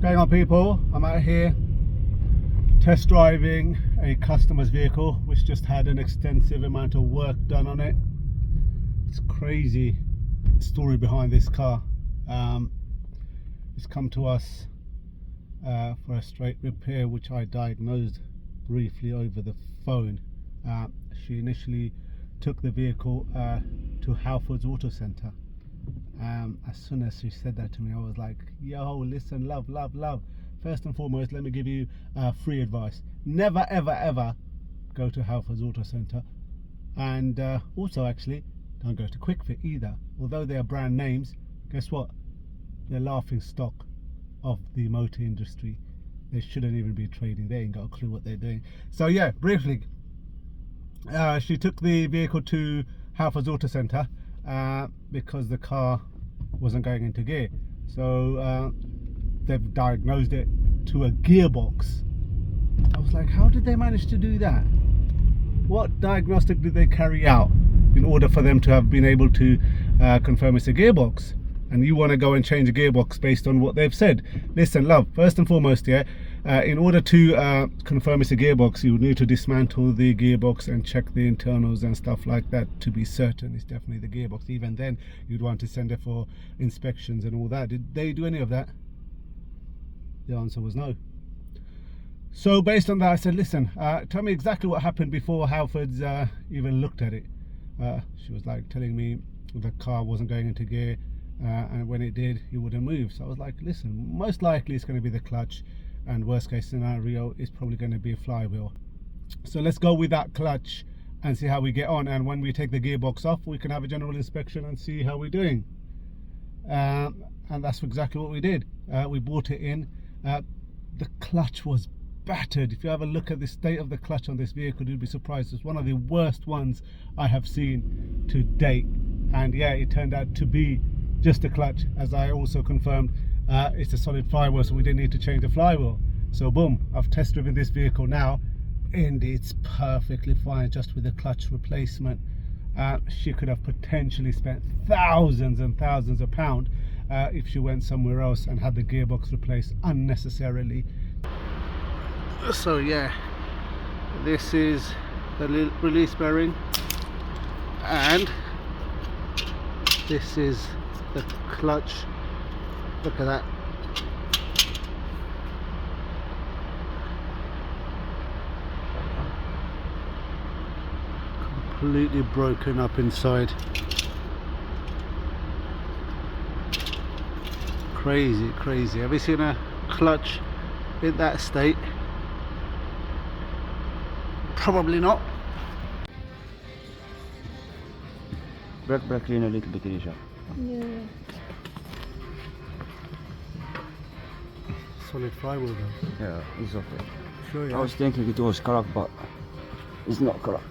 going on, people? I'm out here test driving a customer's vehicle which just had an extensive amount of work done on it. It's crazy story behind this car. It's come to us for a straight repair, which I diagnosed briefly over the phone. She initially took the vehicle to Halfords autocentre. As soon as she said that to me, I was like, yo, listen, love. First and foremost, let me give you free advice. Never, ever go to Halfords autocentre. And also, actually, don't go to Quick Fit either. Although they are brand names, guess what? They're laughing stock of the motor industry. They shouldn't even be trading. They ain't got a clue what they're doing. So yeah, briefly, she took the vehicle to Halfords autocentre because the car wasn't going into gear. So they've diagnosed it to a gearbox. I was like, how did they manage to do that? What diagnostic did they carry out in order for them to have been able to confirm it's a gearbox? And you want to go and change a gearbox based on what they've said. Listen, love, first and foremost, yeah, in order to confirm it's a gearbox, you need to dismantle the gearbox and check the internals and stuff like that to be certain it's definitely the gearbox. Even then, you'd want to send it for inspections and all that. Did they do any of that? The answer was no. So based on that, I said, listen, tell me exactly what happened before Halfords even looked at it. She was like telling me the car wasn't going into gear, and when it did, it wouldn't move. So I was like, listen, most likely it's going to be the clutch, and worst case scenario is probably going to be a flywheel. So let's go with that clutch and see how we get on, and when we take the gearbox off, we can have a general inspection and see how we're doing. And that's exactly what we did. We brought it in. The clutch was battered. If you have a look at the state of the clutch on this vehicle, you'd be surprised. It's one of the worst ones I have seen to date. And yeah, it turned out to be just a clutch, as I also confirmed. It's a solid flywheel, so we didn't need to change the flywheel. So boom, I've test driven this vehicle now, and it's perfectly fine just with the clutch replacement. She could have potentially spent thousands and thousands of pounds if she went somewhere else and had the gearbox replaced unnecessarily. So yeah, this is the release bearing, and this is the clutch. Look at that. Completely broken up inside. Crazy. Have you seen a clutch in that state? Probably not. Brake clean a little bit, Isha. Yeah. Solid flywheel though. Yeah, it's okay. Sure, yeah. I was thinking it was cracked, but it's not cracked.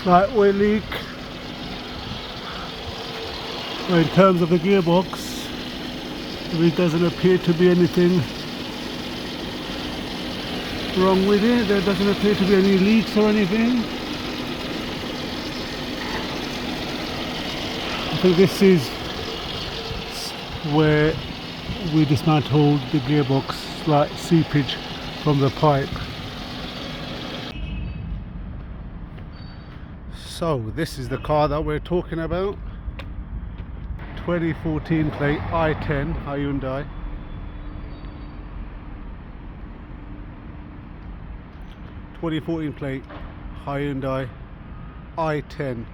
Slight oil leak. Well, in terms of the gearbox, there doesn't appear to be anything wrong with it. There doesn't appear to be any leaks or anything. I think this is where we dismantled the gearbox, slight seepage from the pipe. So this is the car that we're talking about. 2014 plate i10 Hyundai. 2014 plate Hyundai i10.